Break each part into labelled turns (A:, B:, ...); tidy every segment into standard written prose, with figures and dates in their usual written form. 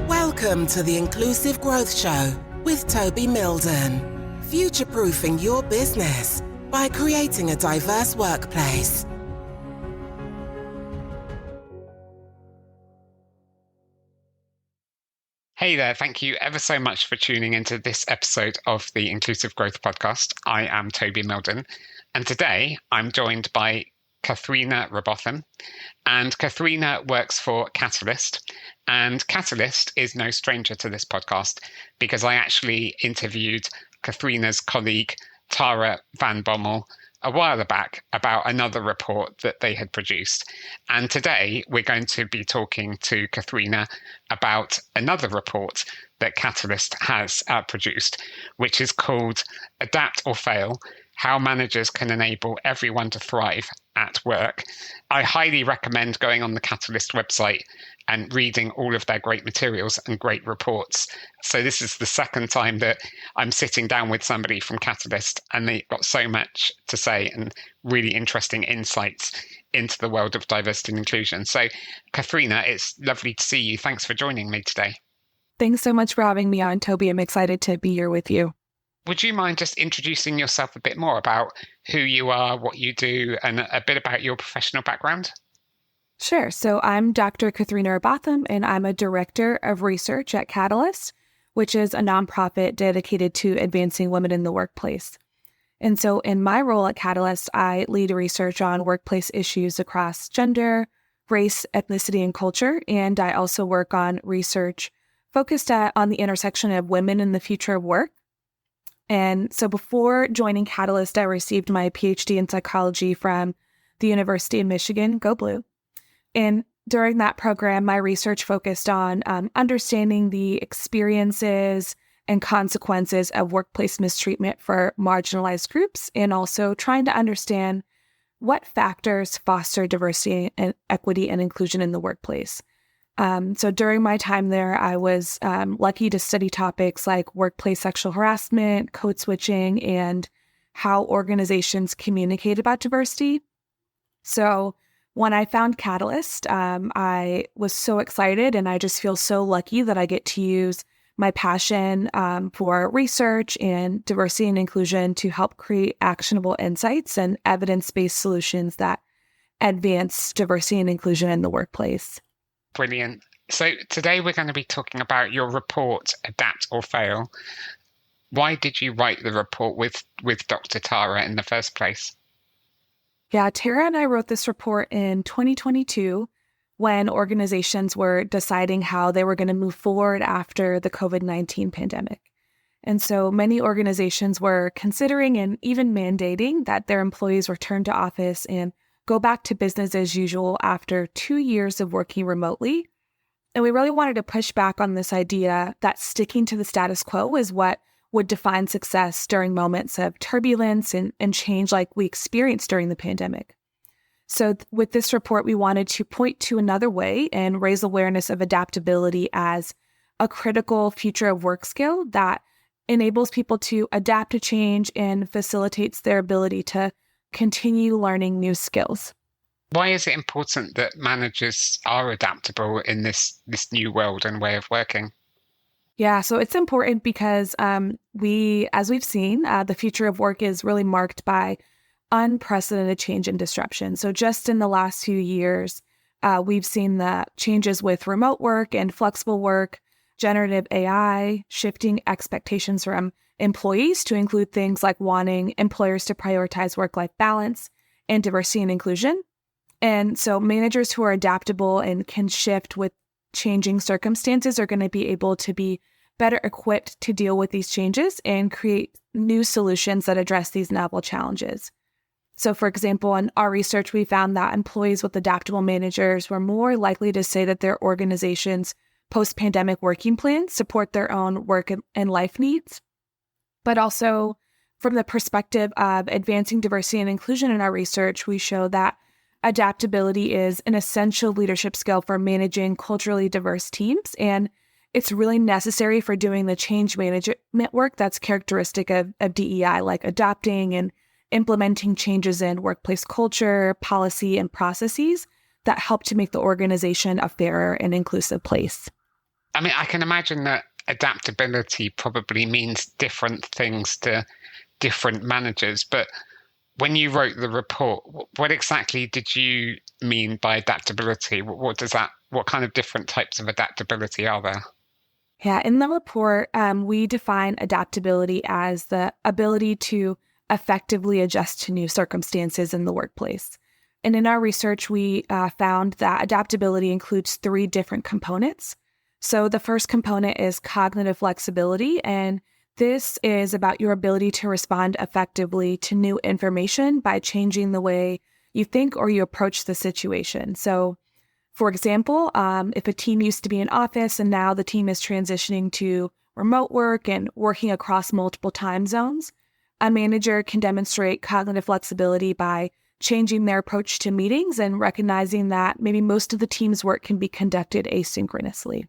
A: Welcome to the Inclusive Growth Show with Toby Milden. Future-proofing your business by creating a diverse workplace.
B: Hey there, thank you ever so much for tuning into this episode of the Inclusive Growth Podcast. I am Toby Milden, and today I'm joined by Katharina Robotham. And Katharina works for Catalyst, and Catalyst is no stranger to this podcast because I actually interviewed Katharina's colleague, Tara Van Bommel, a while back about another report that they had produced. And today we're going to be talking to Katharina about another report that Catalyst has produced, which is called Adapt or Fail: How Managers Can Enable Everyone to Thrive at Work. I highly recommend going on the Catalyst website and reading all of their great materials and great reports. So this is the second time that I'm sitting down with somebody from Catalyst, and they've got so much to say and really interesting insights into the world of diversity and inclusion. So Katharina, it's lovely to see you. Thanks for joining me today.
C: Thanks so much for having me on, Toby. I'm excited to be here with you.
B: Would you mind just introducing yourself a bit more about who you are, what you do, and a bit about your professional background?
C: Sure. So I'm Dr. Katharina Robotham, and I'm a director of research at Catalyst, which is a nonprofit dedicated to advancing women in the workplace. And so in my role at Catalyst, I lead research on workplace issues across gender, race, ethnicity, and culture. And I also work on research focused on the intersection of women in the future of work. And so before joining Catalyst, I received my PhD in psychology from the University of Michigan, Go Blue. And during that program, my research focused on understanding the experiences and consequences of workplace mistreatment for marginalized groups, and also trying to understand what factors foster diversity and equity and inclusion in the workplace. So during my time there, I was lucky to study topics like workplace sexual harassment, code switching, and how organizations communicate about diversity. So when I found Catalyst, I was so excited, and I just feel so lucky that I get to use my passion for research and diversity and inclusion to help create actionable insights and evidence-based solutions that advance diversity and inclusion in the workplace.
B: Brilliant. So today we're going to be talking about your report, Adapt or Fail. Why did you write the report with Dr. Tara in the first place?
C: Yeah, Tara and I wrote this report in 2022 when organizations were deciding how they were going to move forward after the COVID-19 pandemic. And so many organizations were considering and even mandating that their employees return to office and go back to business as usual after 2 years of working remotely. And we really wanted to push back on this idea that sticking to the status quo is what would define success during moments of turbulence and change like we experienced during the pandemic. So with this report, we wanted to point to another way and raise awareness of adaptability as a critical future of work skill that enables people to adapt to change and facilitates their ability to continue learning new skills.
B: Why is it important that managers are adaptable in this new world and way of working?
C: Yeah, so it's important because as we've seen, the future of work is really marked by unprecedented change and disruption. So just in the last few years, we've seen the changes with remote work and flexible work, generative AI, shifting expectations from employees to include things like wanting employers to prioritize work-life balance and diversity and inclusion. And so managers who are adaptable and can shift with changing circumstances are going to be able to be better equipped to deal with these changes and create new solutions that address these novel challenges. So for example, in our research, we found that employees with adaptable managers were more likely to say that their organization's post-pandemic working plans support their own work and life needs. But also from the perspective of advancing diversity and inclusion in our research, we show that adaptability is an essential leadership skill for managing culturally diverse teams, and it's really necessary for doing the change management work that's characteristic of DEI, like adopting and implementing changes in workplace culture, policy, and processes that help to make the organization a fairer and inclusive place.
B: I mean, I can imagine that adaptability probably means different things to different managers, but when you wrote the report, what exactly did you mean by adaptability? What kind of different types of adaptability are there?
C: Yeah, in the report, we define adaptability as the ability to effectively adjust to new circumstances in the workplace. And in our research, we found that adaptability includes 3 different components. So the first component is cognitive flexibility, and this is about your ability to respond effectively to new information by changing the way you think or you approach the situation. So, for example, if a team used to be in office and now the team is transitioning to remote work and working across multiple time zones, a manager can demonstrate cognitive flexibility by changing their approach to meetings and recognizing that maybe most of the team's work can be conducted asynchronously.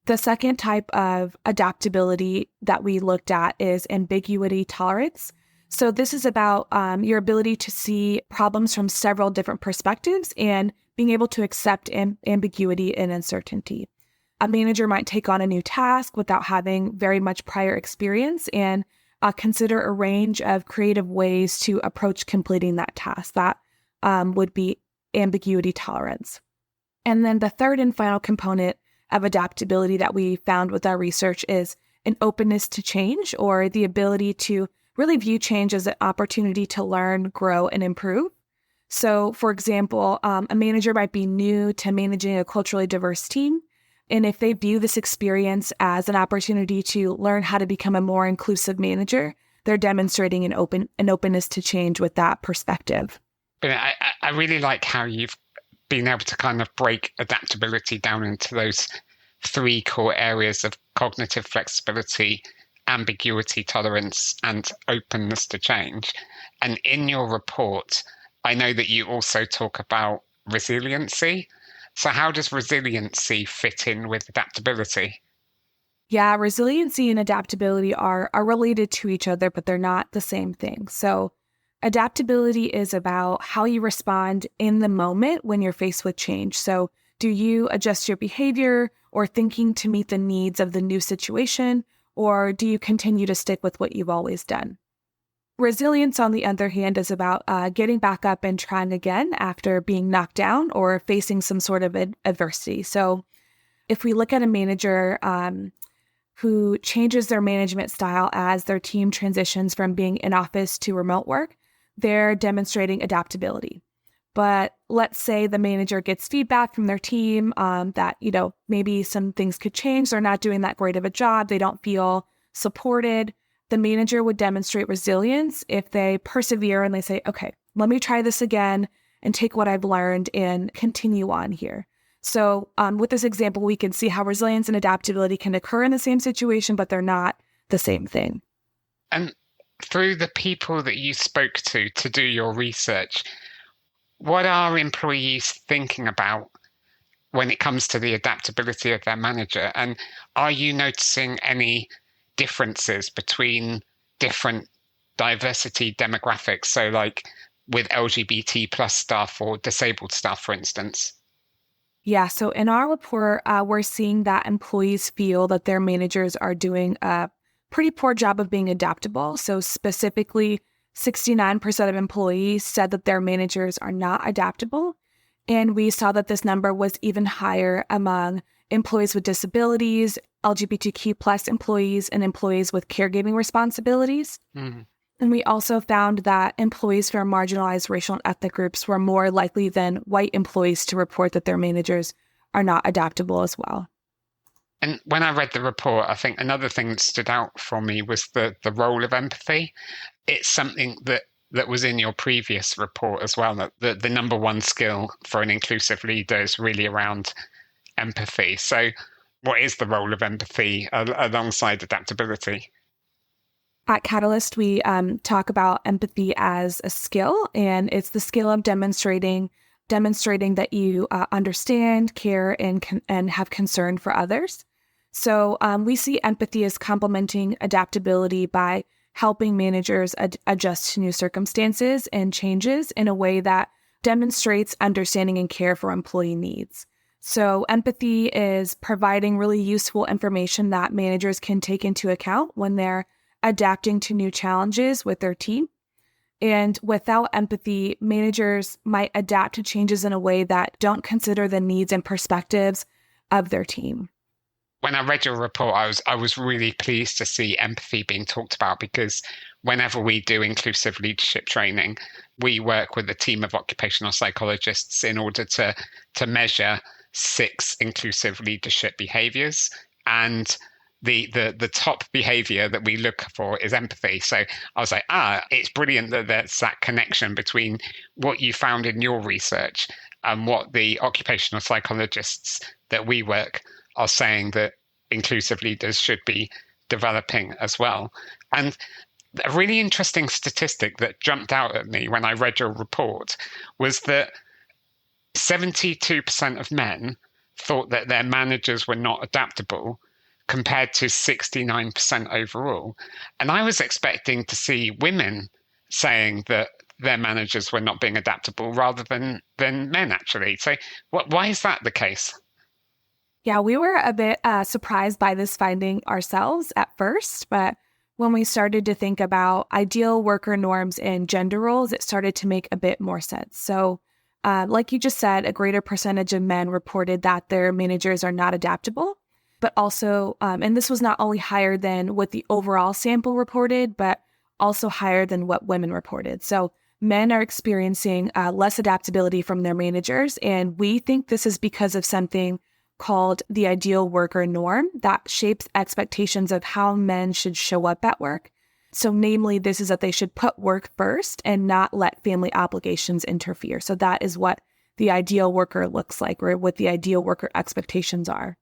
C: The second type of adaptability that we looked at is ambiguity tolerance. So this is about your ability to see problems from several different perspectives and being able to accept ambiguity and uncertainty. A manager might take on a new task without having very much prior experience and consider a range of creative ways to approach completing that task. That would be ambiguity tolerance. And then the third and final component of adaptability that we found with our research is an openness to change, or the ability to really view change as an opportunity to learn, grow, and improve. So, for example, a manager might be new to managing a culturally diverse team. And if they view this experience as an opportunity to learn how to become a more inclusive manager, they're demonstrating an openness to change with that perspective.
B: But I really like how you've been able to kind of break adaptability down into those 3 core areas of cognitive flexibility, ambiguity tolerance, and openness to change. And in your report, I know that you also talk about resiliency. So how does resiliency fit in with adaptability?
C: Yeah, resiliency and adaptability are related to each other, but they're not the same thing. So adaptability is about how you respond in the moment when you're faced with change. So do you adjust your behavior or thinking to meet the needs of the new situation, or do you continue to stick with what you've always done? Resilience, on the other hand, is about getting back up and trying again after being knocked down or facing some sort of adversity. So if we look at a manager who changes their management style as their team transitions from being in office to remote work, they're demonstrating adaptability. But let's say the manager gets feedback from their team that, maybe some things could change. They're not doing that great of a job. They don't feel supported. The manager would demonstrate resilience if they persevere and they say, okay, let me try this again and take what I've learned and continue on here. So with this example, we can see how resilience and adaptability can occur in the same situation, but they're not the same thing.
B: And through the people that you spoke to do your research, what are employees thinking about when it comes to the adaptability of their manager? And are you noticing any differences between different diversity demographics? So like with LGBT plus staff or disabled staff, for instance?
C: Yeah, so in our report, we're seeing that employees feel that their managers are doing a pretty poor job of being adaptable. So specifically, 69% of employees said that their managers are not adaptable. And we saw that this number was even higher among employees with disabilities, LGBTQ plus employees, and employees with caregiving responsibilities. Mm-hmm. And we also found that employees from marginalized racial and ethnic groups were more likely than white employees to report that their managers are not adaptable as well.
B: And when I read the report, I think another thing that stood out for me was the role of empathy. It's something that was in your previous report as well, that the number one skill for an inclusive leader is really around empathy. So what is the role of empathy alongside adaptability?
C: At Catalyst, we talk about empathy as a skill, and it's the skill of demonstrating that you understand, care, and have concern for others. So we see empathy as complementing adaptability by helping managers adjust to new circumstances and changes in a way that demonstrates understanding and care for employee needs. So empathy is providing really useful information that managers can take into account when they're adapting to new challenges with their team. And without empathy, managers might adapt to changes in a way that don't consider the needs and perspectives of their team.
B: When I read your report, I was really pleased to see empathy being talked about, because whenever we do inclusive leadership training, we work with a team of occupational psychologists in order to measure 6 inclusive leadership behaviors. And the top behavior that we look for is empathy. So I was like, it's brilliant that there's that connection between what you found in your research and what the occupational psychologists that we work are saying that inclusive leaders should be developing as well. And a really interesting statistic that jumped out at me when I read your report was that 72% of men thought that their managers were not adaptable, compared to 69% overall. And I was expecting to see women saying that their managers were not being adaptable rather than men, actually. So why is that the case?
C: Yeah, we were a bit surprised by this finding ourselves at first, but when we started to think about ideal worker norms and gender roles, it started to make a bit more sense. So like you just said, a greater percentage of men reported that their managers are not adaptable, but also, and this was not only higher than what the overall sample reported, but also higher than what women reported. So men are experiencing less adaptability from their managers, and we think this is because of something called the ideal worker norm that shapes expectations of how men should show up at work. So namely, this is that they should put work first and not let family obligations interfere. So that is what the ideal worker looks like, or what the ideal worker expectations are.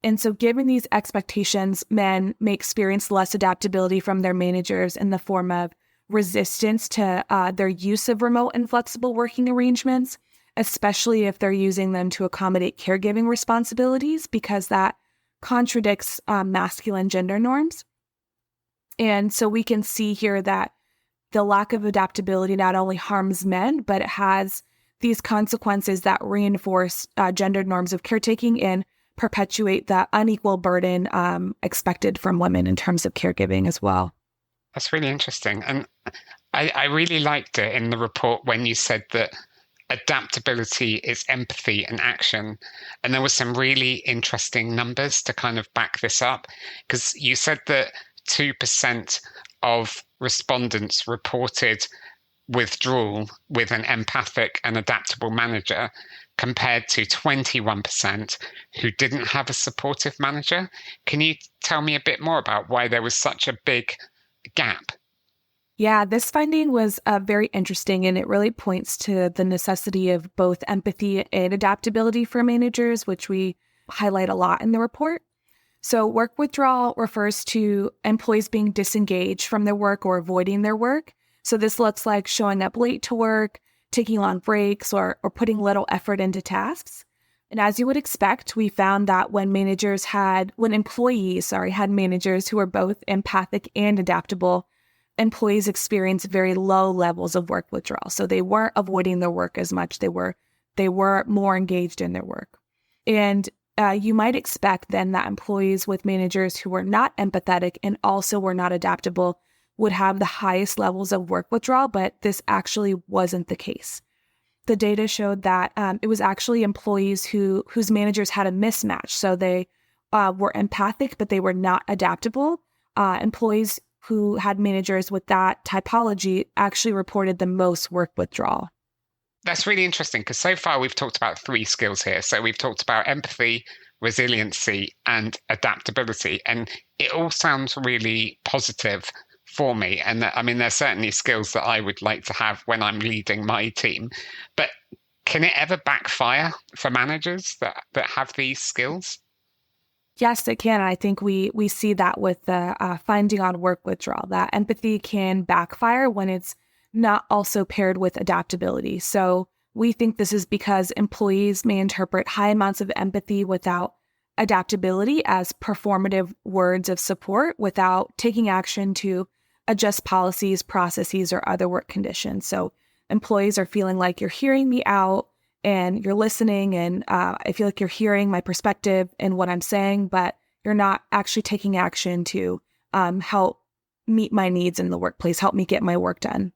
C: And so given these expectations, men may experience less adaptability from their managers in the form of resistance to their use of remote and flexible working arrangements, especially if they're using them to accommodate caregiving responsibilities, because that contradicts masculine gender norms. And so we can see here that the lack of adaptability not only harms men, but it has these consequences that reinforce gendered norms of caretaking and perpetuate that unequal burden expected from women in terms of caregiving as well.
B: That's really interesting. And I really liked it in the report when you said that adaptability is empathy and action. And there were some really interesting numbers to kind of back this up, because you said that 2% of respondents reported withdrawal with an empathic and adaptable manager, compared to 21% who didn't have a supportive manager. Can you tell me a bit more about why there was such a big gap?
C: Yeah, this finding was very interesting, and it really points to the necessity of both empathy and adaptability for managers, which we highlight a lot in the report. So work withdrawal refers to employees being disengaged from their work or avoiding their work. So this looks like showing up late to work, taking long breaks, or putting little effort into tasks. And as you would expect, we found that when employees had managers who were both empathic and adaptable, employees experienced very low levels of work withdrawal. So they weren't avoiding their work as much. They were more engaged in their work. And you might expect then that employees with managers who were not empathetic and also were not adaptable would have the highest levels of work withdrawal, but this actually wasn't the case. The data showed that it was actually employees whose managers had a mismatch. So they were empathic, but they were not adaptable. Employees who had managers with that typology actually reported the most work withdrawal.
B: That's really interesting, because so far we've talked about 3 skills here. So we've talked about empathy, resiliency, and adaptability. And it all sounds really positive for me. And I mean, there's certainly skills that I would like to have when I'm leading my team. But can it ever backfire for managers that have these skills?
C: Yes, it can. I think we see that with the finding on work withdrawal, that empathy can backfire when it's not also paired with adaptability. So we think this is because employees may interpret high amounts of empathy without adaptability as performative words of support without taking action to adjust policies, processes, or other work conditions. So employees are feeling like you're hearing me out and you're listening, and I feel like you're hearing my perspective and what I'm saying, but you're not actually taking action to help meet my needs in the workplace, help me get my work done.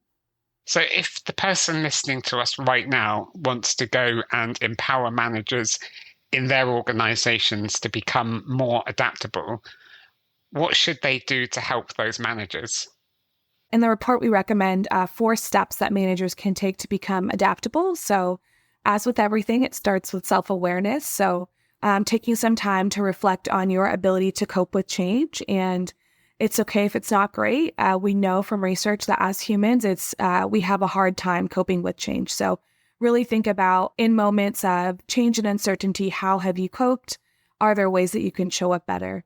B: So if the person listening to us right now wants to go and empower managers in their organizations to become more adaptable, what should they do to help those managers?
C: In the report, we recommend 4 steps that managers can take to become adaptable. So as with everything, it starts with self-awareness. So taking some time to reflect on your ability to cope with change. And it's okay if it's not great. We know from research that as humans, we have a hard time coping with change. So really think about, in moments of change and uncertainty, how have you coped? Are there ways that you can show up better?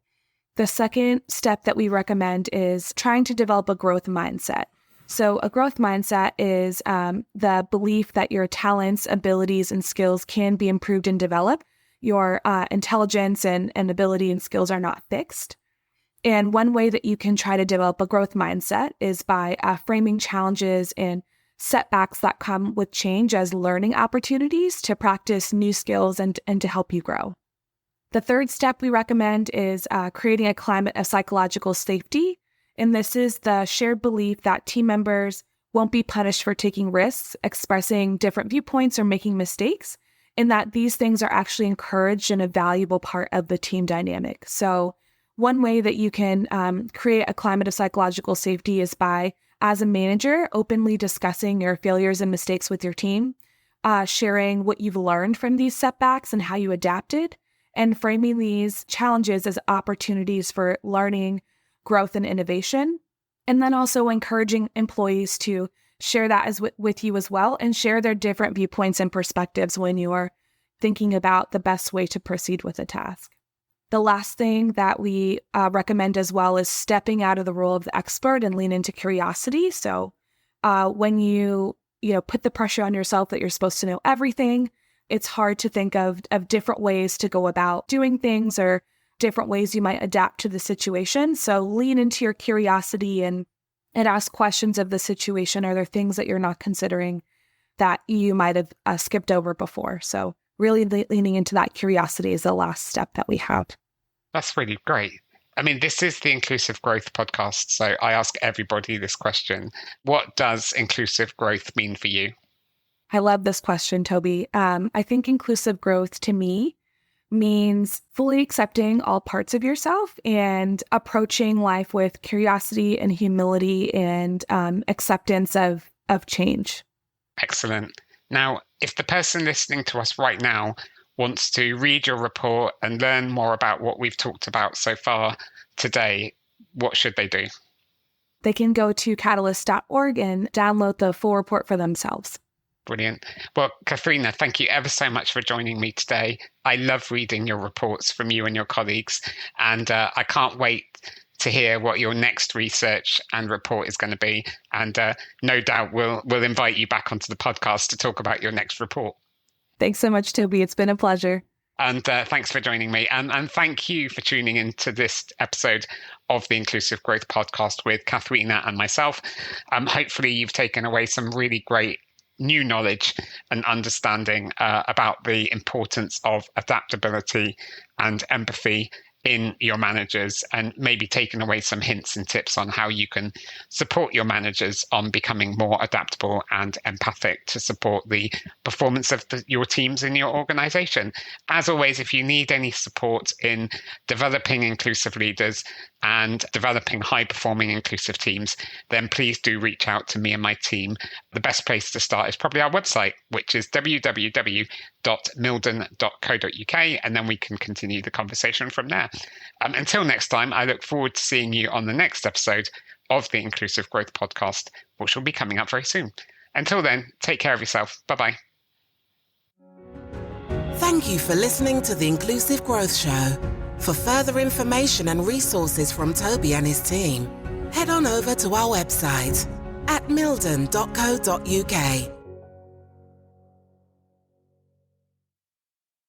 C: The second step that we recommend is trying to develop a growth mindset. So a growth mindset is the belief that your talents, abilities, and skills can be improved and developed. Your intelligence and ability and skills are not fixed. And one way that you can try to develop a growth mindset is by framing challenges and setbacks that come with change as learning opportunities to practice new skills and to help you grow. The third step we recommend is creating a climate of psychological safety. And this is the shared belief that team members won't be punished for taking risks, expressing different viewpoints, or making mistakes, and that these things are actually encouraged and a valuable part of the team dynamic. So one way that you can create a climate of psychological safety is by, as a manager, openly discussing your failures and mistakes with your team, sharing what you've learned from these setbacks and how you adapted, and framing these challenges as opportunities for learning, growth, and innovation. And then also encouraging employees to share that with you as well, and share their different viewpoints and perspectives when you are thinking about the best way to proceed with a task. The last thing that we recommend as well is stepping out of the role of the expert and lean into curiosity. So when you put the pressure on yourself that you're supposed to know everything, it's hard to think of different ways to go about doing things, or different ways you might adapt to the situation. So lean into your curiosity and ask questions of the situation. Are there things that you're not considering that you might have skipped over before? So really leaning into that curiosity is the last step that we have.
B: That's really great. I mean, this is the Inclusive Growth podcast, so I ask everybody this question. What does inclusive growth mean for you?
C: I love this question, Toby. I think inclusive growth to me means fully accepting all parts of yourself and approaching life with curiosity and humility and acceptance of change.
B: Excellent. Now, if the person listening to us right now wants to read your report and learn more about what we've talked about so far today, what should they do?
C: They can go to catalyst.org and download the full report for themselves.
B: Brilliant. Well, Katharina, thank you ever so much for joining me today. I love reading your reports from you and your colleagues, and I can't wait to hear what your next research and report is going to be. And no doubt we'll invite you back onto the podcast to talk about your next report.
C: Thanks so much, Toby. It's been a pleasure.
B: And thanks for joining me. And thank you for tuning into this episode of the Inclusive Growth Podcast with Katharina and myself. Hopefully you've taken away some really great new knowledge and understanding about the importance of adaptability and empathy in your managers, and maybe taken away some hints and tips on how you can support your managers on becoming more adaptable and empathic to support the performance of your teams in your organization. As always, if you need any support in developing inclusive leaders and developing high-performing inclusive teams, then please do reach out to me and my team. The best place to start is probably our website, which is www.milden.co.uk, and then we can continue the conversation from there. Until next time, I look forward to seeing you on the next episode of the Inclusive Growth Podcast, which will be coming up very soon. Until then, take care of yourself. Bye-bye.
A: Thank you for listening to the Inclusive Growth Show. For further information and resources from Toby and his team, head on over to our website at milden.co.uk